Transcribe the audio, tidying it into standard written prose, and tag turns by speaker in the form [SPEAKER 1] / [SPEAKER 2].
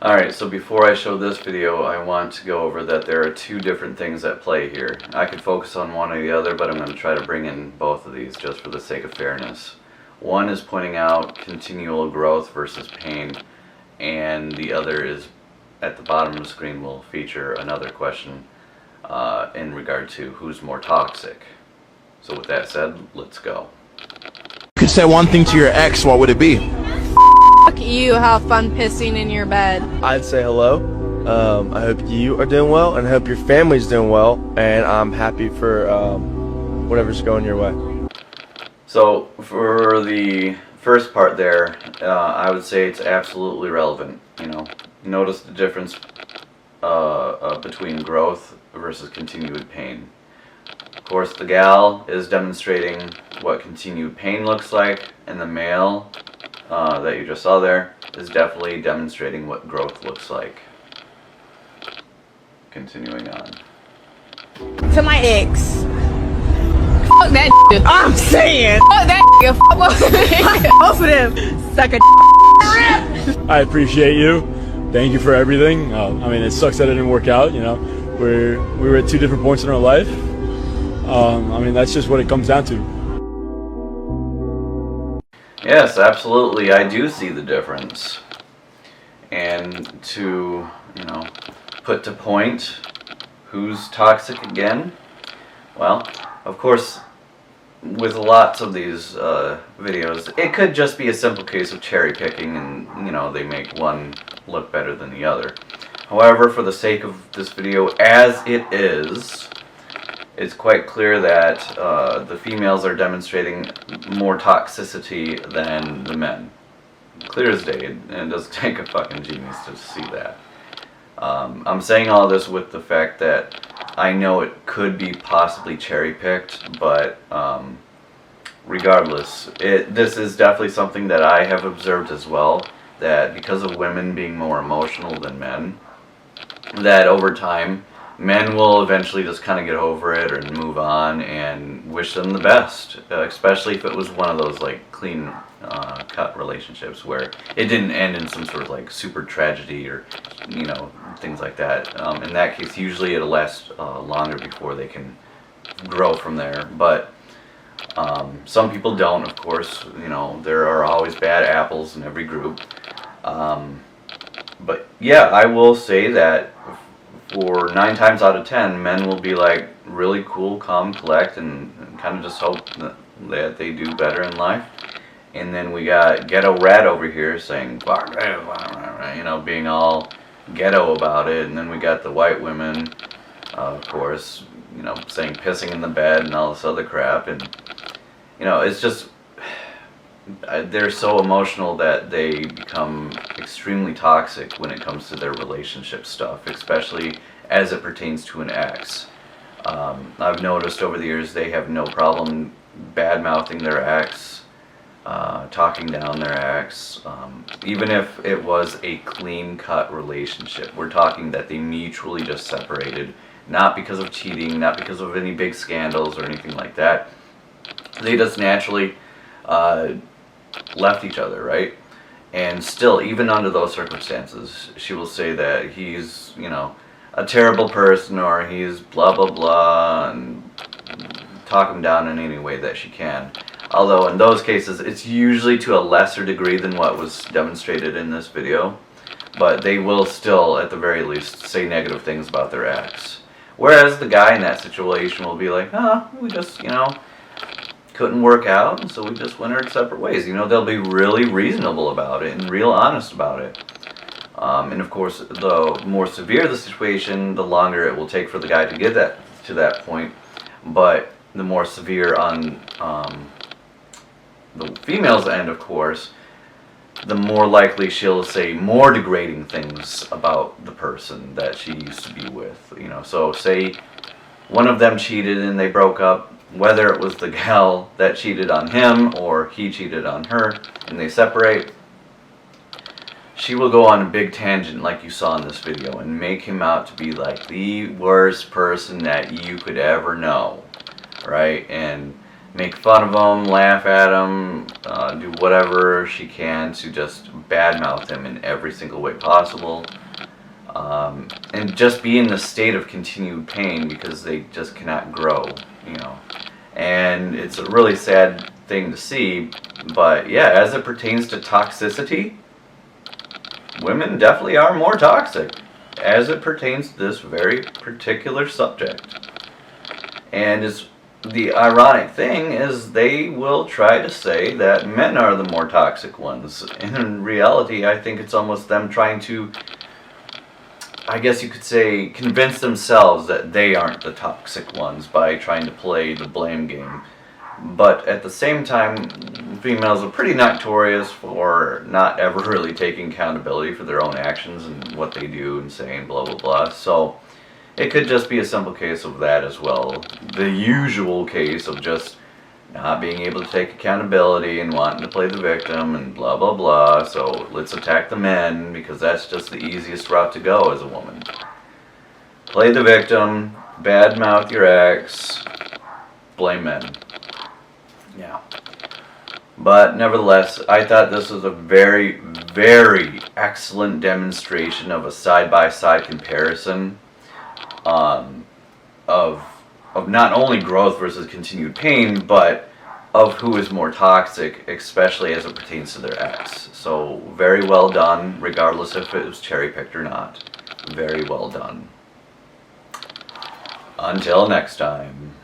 [SPEAKER 1] Alright, so before I show this video, I want to go over that there are two different things at play here. I could focus on one or the other, but I'm going to try to bring in both of these just for the sake of fairness. One is pointing out continual growth versus pain, and the other is, at the bottom of the screen, will feature another question in regard to who's more toxic. So with that said, let's go.
[SPEAKER 2] You could say one thing to your ex, what would it be?
[SPEAKER 3] Fuck you, have fun pissing in your bed.
[SPEAKER 4] I'd say hello. I hope you are doing well, and I hope your family's doing well, and I'm happy for whatever's going your way.
[SPEAKER 1] So for the first part there, I would say it's absolutely relevant. Notice the difference between growth versus continued pain. Of course, the gal is demonstrating what continued pain looks like, and the male that you just saw there is definitely demonstrating what growth looks like. Continuing on.
[SPEAKER 3] To my ex. Fuck that nigga. I'm saying. Fuck that nigga. Fuck both of them. Suck a
[SPEAKER 5] I appreciate you. Thank you for everything. I mean, it sucks that it didn't work out, we were at two different points in our life. I mean, that's just what it comes down to.
[SPEAKER 1] Yes, absolutely, I do see the difference. And to, put to point who's toxic again, well, of course, with lots of these videos, it could just be a simple case of cherry picking and, they make one look better than the other. However, for the sake of this video, as it is, it's quite clear that the females are demonstrating more toxicity than the men. Clear as day, and it doesn't take a fucking genius to see that. I'm saying all this with the fact that I know it could be possibly cherry-picked, but regardless, this is definitely something that I have observed as well, that because of women being more emotional than men, that over time, men will eventually just kind of get over it and move on and wish them the best, especially if it was one of those like clean cut relationships where it didn't end in some sort of like super tragedy or things like that. In that case, usually it'll last longer before they can grow from there. But some people don't, of course. There are always bad apples in every group. But yeah, I will say that for 9 times out of 10, men will be like really cool, calm, collect, and kind of just hope that they do better in life. And then we got ghetto rat over here saying, being all ghetto about it. And then we got the white women, of course, saying pissing in the bed and all this other crap. And it's just, they're so emotional that they become extremely toxic when it comes to their relationship stuff, especially as it pertains to an ex. I've noticed over the years they have no problem bad-mouthing their ex, talking down their ex, even if it was a clean-cut relationship. We're talking that they mutually just separated, not because of cheating, not because of any big scandals or anything like that. They just naturally left each other, right? And still, even under those circumstances, she will say that he's, a terrible person, or he's blah blah blah, and talk him down in any way that she can. Although in those cases, it's usually to a lesser degree than what was demonstrated in this video, but they will still, at the very least, say negative things about their ex. Whereas the guy in that situation will be like, we just, couldn't work out, and so we just went our separate ways. They'll be really reasonable about it and real honest about it. And of course, the more severe the situation, the longer it will take for the guy to get to that point. But the more severe on the female's end, of course, the more likely she'll say more degrading things about the person that she used to be with. So say one of them cheated and they broke up, whether it was the gal that cheated on him or he cheated on her and they separate, she will go on a big tangent like you saw in this video and make him out to be like the worst person that you could ever know, right? And make fun of him, laugh at him, do whatever she can to just badmouth him in every single way possible. And just be in the state of continued pain because they just cannot grow, you know. And it's a really sad thing to see, but yeah, as it pertains to toxicity, women definitely are more toxic as it pertains to this very particular subject. And the ironic thing is they will try to say that men are the more toxic ones. And in reality, I think it's almost them trying to, I guess you could say, convince themselves that they aren't the toxic ones by trying to play the blame game. But at the same time, females are pretty notorious for not ever really taking accountability for their own actions and what they do and say and blah blah blah. So it could just be a simple case of that as well. The usual case of just not being able to take accountability and wanting to play the victim and blah blah blah. So let's attack the men because that's just the easiest route to go as a woman. Play the victim, badmouth your ex, blame men. Yeah. But nevertheless, I thought this was a very, very excellent demonstration of a side-by-side comparison of not only growth versus continued pain, but of who is more toxic, especially as it pertains to their ex. So very well done, regardless if it was cherry-picked or not. Very well done. Until next time.